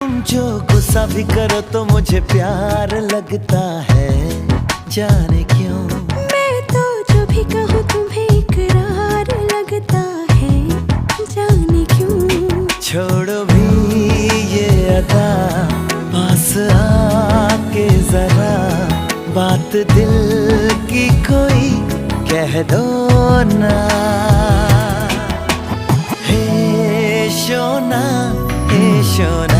तुम जो गुस्सा भी करो तो मुझे प्यार लगता है, जाने क्यों। मैं तो जो भी कहूँ तुम्हें इकरार लगता है, जाने क्यों। छोड़ो भी ये अदा, पास आके जरा बात दिल की कोई कह दो ना। हे शोना, हे शोना।